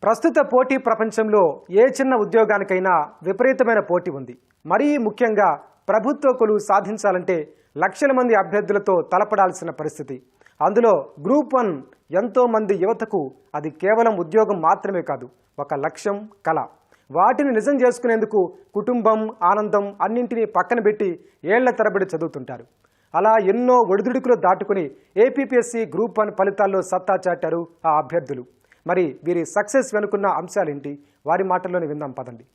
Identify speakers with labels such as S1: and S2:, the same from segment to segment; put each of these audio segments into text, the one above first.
S1: ప్రస్తుత పోటీ ప్రపంచంలో ఏ చిన్న ఉద్యోగానికైనా విపరీతమైన పోటీ ఉంది. మరీ ముఖ్యంగా ప్రభుత్వ కొలువు సాధించాలంటే లక్షల మంది అభ్యర్థులతో తలపడాల్సిన పరిస్థితి. అందులో గ్రూప్ 1 ఎంతో మంది యువతకు అది కేవలం ఉద్యోగం మాత్రమే కాదు, ఒక లక్ష్యం, కళ. వాటిని నిజం చేసుకునేందుకు కుటుంబం, ఆనందం అన్నింటినీ పక్కన పెట్టి ఏళ్ల తరబడి చదువుతుంటారు. అలా ఎన్నో ఒడిదుడుకులు దాటుకుని ఏపీపీఎస్సీ గ్రూప్ 1 ఫలితాల్లో సత్తా చాటారు ఆ అభ్యర్థులు. మరి వీరి సక్సెస్ వెనుకున్న అంశాలేంటి? వారి మాటల్లోనే విందాం పదండి.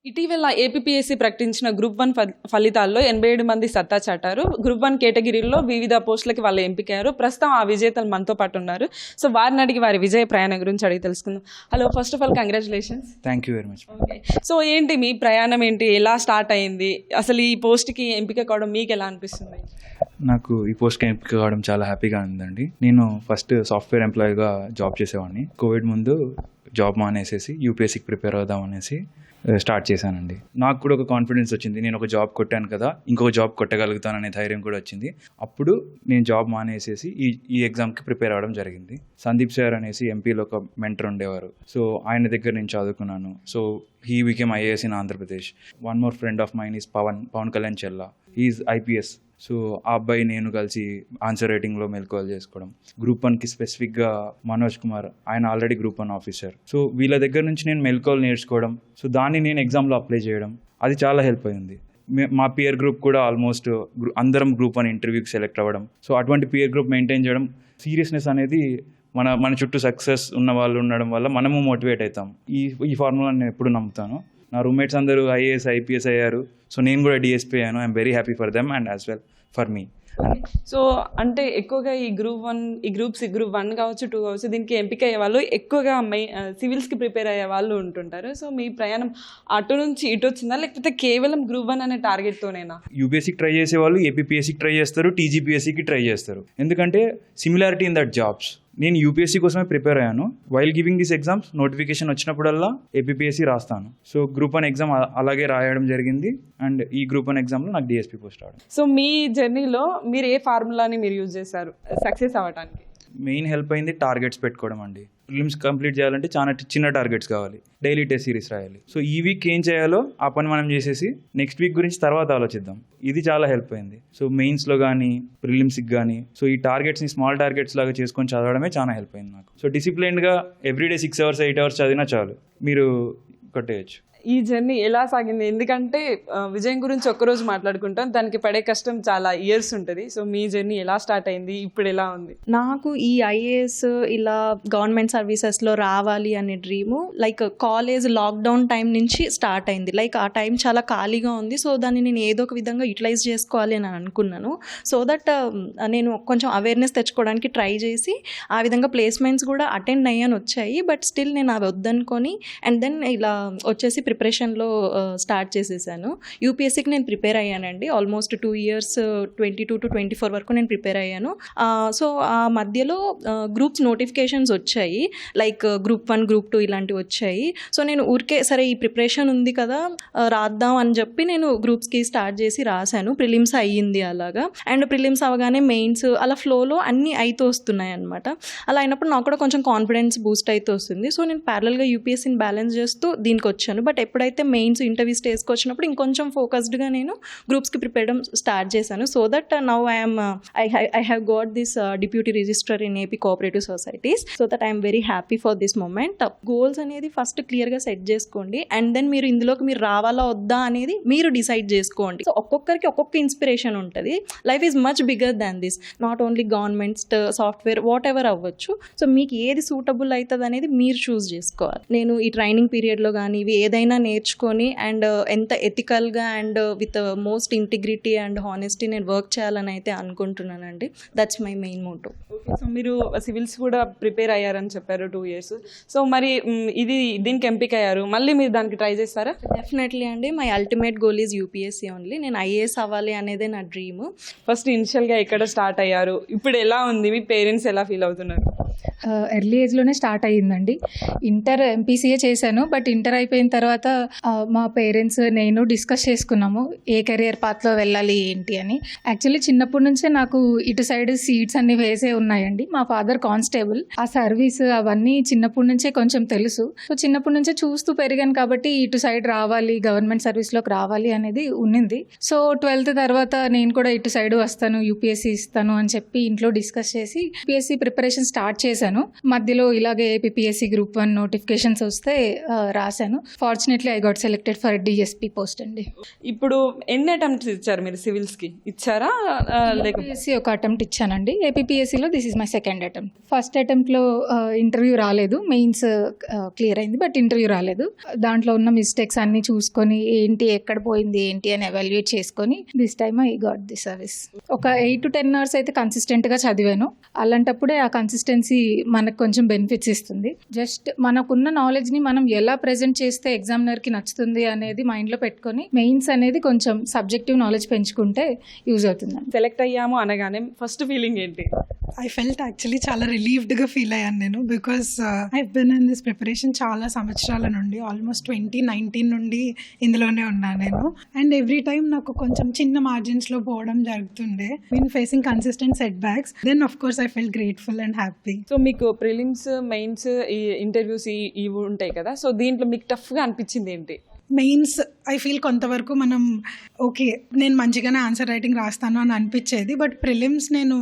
S2: ఇటీవల ఏపీపీఎస్సీ ప్రకటించిన గ్రూప్ 1 ఫలితాల్లో 87 మంది సత్తా చాటారు. గ్రూప్ 1 కేటగిరీలో వివిధ పోస్టులకి వాళ్ళు ఎంపికయ్యారు. ప్రస్తుతం ఆ విజేతలు మనతో పాటు ఉన్నారు. సో వారిని అడిగి వారి విజయ ప్రయాణం గురించి అడిగి తెలుసుకుందాం. Hello, first of all congratulations.
S3: Thank you very much.
S2: Okay, so ఏంటి మీ ప్రయాణం ఏంటి, ఎలా స్టార్ట్ అయింది, అసలు ఈ పోస్ట్కి ఎంపిక కావడం మీకు ఎలా అనిపిస్తుంది?
S3: నాకు ఈ పోస్ట్కి ఎంపిక కావడం చాలా హ్యాపీగా ఉందండి. నేను ఫస్ట్ సాఫ్ట్వేర్ ఎంప్లాయీగా జాబ్ చేసేవాడిని. కోవిడ్ ముందు జాబ్ మానేసేసి యూపీఎస్సీకి ప్రిపేర్ అవుదాం అనేసి స్టార్ట్ చేశానండి. నాకు కూడా ఒక కాన్ఫిడెన్స్ వచ్చింది, నేను ఒక జాబ్ కొట్టాను కదా, ఇంకొక జాబ్ కొట్టగలుగుతాననే ధైర్యం కూడా వచ్చింది. అప్పుడు నేను జాబ్ మానేసేసి ఈ ఎగ్జామ్కి ప్రిపేర్ అవ్వడం జరిగింది. సందీప్ సార్ అనేసి ఎంపీలో ఒక మెంటర్ ఉండేవారు. సో ఆయన దగ్గర నేను చదువుకున్నాను. So he became IAS in Andhra Pradesh. One more friend of mine is Pawan Kalyan Chella, is IPS. So ఆ అబ్బాయి నేను కలిసి ఆన్సర్ రైటింగ్లో మెలకువలు చేసుకోవడం. గ్రూప్ 1కి స్పెసిఫిక్గా మనోజ్ కుమార్, ఆయన ఆల్రెడీ గ్రూప్ 1 ఆఫీసర్. సో వీళ్ళ దగ్గర నుంచి నేను మెలకువలు నేర్చుకోవడం, సో దాన్ని నేను ఎగ్జామ్లో అప్లై చేయడం, అది చాలా హెల్ప్ అయింది. మా పియర్ గ్రూప్ కూడా ఆల్మోస్ట్ అందరం గ్రూప్ 1 ఇంటర్వ్యూకి సెలెక్ట్ అవ్వడం. సో అటువంటి పియర్ గ్రూప్ మెయింటైన్ చేయడం, సీరియస్నెస్ అనేది మన చుట్టూ సక్సెస్ ఉన్న వాళ్ళు ఉండడం వల్ల మనము మోటివేట్ అవుతాం. ఈ ఫార్ములా నేను ఎప్పుడు నమ్ముతాను. నా రూమ్మేట్స్ అందరూ ఐఏఎస్, ఐపీఎస్ అయ్యారు. సో నేను కూడా డిఎస్పీ అయ్యాను. I'm very happy for them and as well for me.
S2: So అంటే ఎక్కువగా ఈ గ్రూప్ 1 కావచ్చు, 2 కావచ్చు, దీనికి ఎంపిక అయ్యే వాళ్ళు ఎక్కువగా సివిల్స్కి ప్రిపేర్ అయ్యే వాళ్ళు ఉంటుంటారు. సో మీ ప్రయాణం అటు నుంచి ఇటు వచ్చిందా, లేకపోతే కేవలం గ్రూప్ 1 అనే టార్గెట్తోనేనా?
S3: యూపీఎస్సీకి ట్రై చేసే వాళ్ళు ఏపీపీఎస్సీకి ట్రై చేస్తారు, టీజీపీఎస్సీకి ట్రై చేస్తారు. ఎందుకంటే సిమిలారిటీ ఇన్ దట్ జాబ్స్. నేను యూపీఎస్సీ కోసమే ప్రిపేర్ అయ్యాను. While giving this exams notification వచ్చినప్పుడల్లా ఏపీపీఎస్సీ రాస్తాను. సో గ్రూప్ 1 ఎగ్జామ్ అలాగే రాయడం జరిగింది. అండ్ ఈ గ్రూప్ 1 ఎగ్జామ్లో నాకు డిఎస్పీ పోస్ట్ రావడం.
S2: సో మీ జర్నీలో మీరు ఏ ఫార్ములాని మీరు యూజ్ చేశారు సక్సెస్ అవ్వడానికి?
S3: మెయిన్ హెల్ప్ అయింది టార్గెట్స్ పెట్టుకోవడం అండి. ప్రిలిమ్స్ కంప్లీట్ చేయాలంటే చాలా చిన్న టార్గెట్స్ కావాలి. డైలీ టెస్ట్ సిరీస్ రాయాలి. సో ఈ వీక్ ఏం చేయాలో ఆ పని మనం చేసేసి నెక్స్ట్ వీక్ గురించి తర్వాత ఆలోచిద్దాం. ఇది చాలా హెల్ప్ అయింది. సో మెయిన్స్లో కానీ ప్రిలిమ్స్కి కానీ సో ఈ టార్గెట్స్ని స్మాల్ టార్గెట్స్ లాగా చేసుకొని చదవడమే చాలా హెల్ప్ అయింది నాకు. సో డిసిప్లైన్డ్గా ఎవ్రీడే 6 hours 8 hours చదివినా చాలు, మీరు కొట్టేయచ్చు.
S2: ఈ జర్నీ ఎలా సాగింది? ఎందుకంటే విజయం గురించి ఒక్కరోజు మాట్లాడుకుంటాం, దానికి పడే కష్టం చాలా ఇయర్స్ ఉంటుంది. సో మీ జర్నీ ఎలా స్టార్ట్ అయింది, ఇప్పుడు ఎలా ఉంది?
S4: నాకు ఈ ఐఏఎస్ ఇలా గవర్నమెంట్ సర్వీసెస్లో రావాలి అనే dream like college lockdown time నుంచి స్టార్ట్ అయింది. లైక్ ఆ టైం చాలా ఖాళీగా ఉంది. సో దాన్ని నేను ఏదో ఒక విధంగా యూటిలైజ్ చేసుకోవాలి అని అనుకున్నాను. సో దట్ నేను కొంచెం అవేర్నెస్ తెచ్చుకోవడానికి ట్రై చేసి ఆ విధంగా ప్లేస్మెంట్స్ కూడా అటెండ్ అయ్యాను, వచ్చాయి. బట్ స్టిల్ నేను అవి వద్దనుకొని అండ్ దెన్ ఇలా వచ్చేసి ప్రిపరేషన్లో స్టార్ట్ చేసేసాను. యూపీఎస్సీకి నేను ప్రిపేర్ అయ్యానండి. ఆల్మోస్ట్ 2 years 22 to 24 వరకు నేను ప్రిపేర్ అయ్యాను. సో ఆ మధ్యలో గ్రూప్స్ నోటిఫికేషన్స్ వచ్చాయి, లైక్ గ్రూప్ 1 గ్రూప్ 2 ఇలాంటివి వచ్చాయి. సో నేను ఊరికే సరే ఈ ప్రిపరేషన్ ఉంది కదా రాద్దాం అని చెప్పి నేను గ్రూప్స్కి స్టార్ట్ చేసి రాశాను. ప్రిలిమ్స్ అయ్యింది అలాగా. అండ్ ప్రిలిమ్స్ అవగానే మెయిన్స్ అలా ఫ్లోలో అన్నీ అయితే వస్తున్నాయి అనమాట. అలా అయినప్పుడు నాకు కూడా కొంచెం కాన్ఫిడెన్స్ బూస్ట్ అయితే వస్తుంది. సో నేను ప్యారలల్గా యూపీఎస్సీని బ్యాలెన్స్ చేస్తూ దీనికి వచ్చాను. బట్ ఎప్పుడైతే మెయిన్స్ ఇంటర్వ్యూ స్టేజ్కి వచ్చినప్పుడు ఇంకొంచెం ఫోకస్డ్గా నేను గ్రూప్స్కి ప్రిపేర్ అవ్వడం స్టార్ట్ చేశాను. So that now I have got this deputy registrar in AP cooperative societies. So that I'm very happy for this moment. Goals అనేది ఫస్ట్ క్లియర్గా సెట్ చేసుకోండి అండ్ దెన్ మీరు ఇందులోకి మీరు రావాలా వద్దా అనేది మీరు డిసైడ్ చేసుకోండి. సో ఒక్కొక్కరికి ఒక్కొక్క ఇన్స్పిరేషన్ ఉంటుంది. Life is much bigger than this. Not only government, software, what ever అవ్వచ్చు. సో మీకు ఏది సూటబుల్ అవుతుంది అనేది మీరు చూస్ చేసుకోవాలి. నేను ఈ ట్రైనింగ్ పీరియడ్లో కానీ ఇవి ఏదైనా నేర్చుకొని అండ్ ఎంత ఎథికల్గా and with most integrity and honesty నేను వర్క్ చేయాలని అయితే అనుకుంటున్నానండి. That's my main motto.
S2: Okay, so మీరు సివిల్స్ కూడా ప్రిపేర్ అయ్యారని చెప్పారు 2 years. సో మరి దీనికి ఎంపిక అయ్యారు, మళ్ళీ మీరు దానికి ట్రై చేస్తారా?
S4: డెఫినెట్లీ అండి. My ultimate goal is UPSC only. నేను ఐఏఎస్ అవ్వాలి అనేదే నా డ్రీమ్.
S2: ఫస్ట్ ఇనిషియల్గా ఎక్కడ స్టార్ట్ అయ్యారు, ఇప్పుడు ఎలా ఉంది, మీ పేరెంట్స్ ఎలా ఫీల్ అవుతున్నారు?
S5: ఎర్లీ ఏజ్లోనే స్టార్ట్ అయ్యిందండి. ఇంటర్ ఎంపీసీఏ చేశాను. బట్ ఇంటర్ అయిపోయిన తర్వాత తర్వాత మా పేరెంట్స్ నేను డిస్కస్ చేసుకున్నాము ఏ కెరియర్ పాత్లో వెళ్ళాలి ఏంటి అని. యాక్చువల్లీ చిన్నప్పటి నుంచే నాకు ఇటు సైడ్ సీట్స్ అన్ని వేసే ఉన్నాయండి. మా ఫాదర్ కానిస్టేబుల్, ఆ సర్వీస్ అవన్నీ చిన్నప్పటి నుంచే కొంచెం తెలుసు. సో చిన్నప్పటి నుంచే చూస్తూ పెరిగాను కాబట్టి ఇటు సైడ్ రావాలి, గవర్నమెంట్ సర్వీస్లోకి రావాలి అనేది ఉన్నింది. సో 12th తర్వాత నేను కూడా ఇటు సైడ్ వస్తాను, యూపీఎస్సీ ఇస్తాను అని చెప్పి ఇంట్లో డిస్కస్ చేసి యూపీఎస్సీ ప్రిపరేషన్ స్టార్ట్ చేశాను. మధ్యలో ఇలాగే ఏపీఎస్సీ గ్రూప్ 1 నోటిఫికేషన్స్ వస్తే రాశాను. Fortunately I got selected for DSP post అండి.
S2: ఇప్పుడు ఎన్ని అటెంప్ట్స్ ఇచ్చారు మీరు సివిల్స్కి? ఇచ్చారా లేక
S5: ఏపీఎస్సీ ఒక అటెంప్ట్ ఇచ్చానండి. ఏపీఎస్సీలో this is my second attempt. First అటెంప్ట్లో ఇంటర్వ్యూ రాలేదు, మెయిన్స్ క్లియర్ అయింది, బట్ ఇంటర్వ్యూ రాలేదు. దాంట్లో ఉన్న మిస్టేక్స్ అన్ని చూసుకొని ఏంటి ఎక్కడ పోయింది ఏంటి అని ఎవాల్యుయేట్ చేసుకొని this time I got the service. ఒక 8 to 10 hours అయితే కన్సిస్టెంట్గా చదివాను. అలాంటప్పుడే ఆ కన్సిస్టెన్సీ మనకు కొంచెం బెనిఫిట్స్ ఇస్తుంది. జస్ట్ మనకున్న నాలెడ్జ్ని మనం ఎలా ప్రజెంట్ చేస్తే ఎగ్జామినర్కి నచ్చుతుంది అనేది మైండ్లో పెట్టుకొని మెయిన్స్ అనేది కొంచెం సబ్జెక్టివ్ నాలెడ్జ్ పెంచుకుంటే యూజ్ అవుతుందండి.
S2: సెలెక్ట్ అయ్యాము అనగానే ఫస్ట్ ఫీలింగ్ ఏంటి?
S6: ఐ ఫెల్ట్ యాక్చువల్లీ చాలా రిలీవ్డ్గా ఫీల్ అయ్యాను నేను. Because I been in this preparation చాలా సంవత్సరాల నుండి, ఆల్మోస్ట్ 2019 నుండి ఇందులోనే ఉన్నాను నేను. అండ్ ఎవ్రీ టైమ్ నాకు కొంచెం చిన్న మార్జిన్స్లో పోవడం జరుగుతుండే. Been facing consistent setbacks. Then of course I fell grateful and happy.
S2: So మీకు ప్రిలిమ్స్, మెయిన్స్, ఈ ఇంటర్వ్యూస్ ఇవి ఉంటాయి కదా, సో దీంట్లో మీకు టఫ్గా అనిపించింది ఏంటి?
S6: మెయిన్స్ ఐ ఫీల్ కొంతవరకు మనం ఓకే నేను మంచిగానే ఆన్సర్ రైటింగ్ రాస్తాను అని అనిపించేది. బట్ ప్రిలిమ్స్ నేను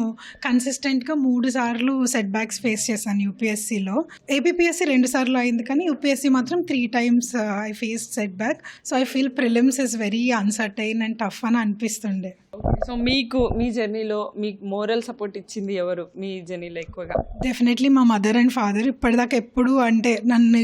S6: కన్సిస్టెంట్గా 3 సార్లు సెట్ బ్యాక్స్ ఫేస్ చేశాను యూపీఎస్సీలో. ఏపీఎస్సీ 2 సార్లు అయింది, కానీ యూపీఎస్సీ మాత్రం 3 times I face set back. So I feel prelims is very uncertain and tough అని అనిపిస్తుండే.
S2: సో మీకు మీ జర్నీలో మీకు మోరల్ సపోర్ట్ ఇచ్చింది ఎవరు మీ జర్నీలో ఎక్కువగా?
S6: డెఫినెట్లీ మా మదర్ అండ్ ఫాదర్. ఇప్పటిదాకా ఎప్పుడు అంటే నన్ను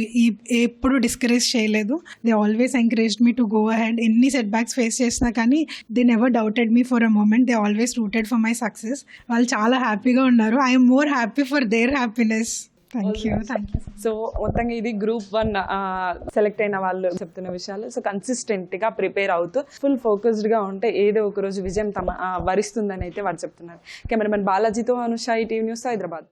S6: ఎప్పుడు డిస్కరేజ్ చేయలేదు. They always encouraged me to go ahead. ఎన్ని సెట్ బ్యాక్స్ ఫేస్ చేసినా కానీ they never doubted me for a moment. They always rooted for my success. వాళ్ళు చాలా హ్యాపీగా ఉన్నారు. I'm more happy for their happiness. Thank you.
S2: So మొత్తంగా ఇది group 1 select అయిన వాళ్ళు చెప్తున్న విషయాలు. సో కన్సిస్టెంట్గా ప్రిపేర్ అవుతూ ఫుల్ ఫోకస్డ్గా ఉంటే ఏదో ఒక రోజు విజయం వరిస్తుందని అయితే వారు చెప్తున్నారు. కెమెరామెన్ బాలాజీతో అనుష, ఈటీవీ న్యూస్, హైదరాబాద్.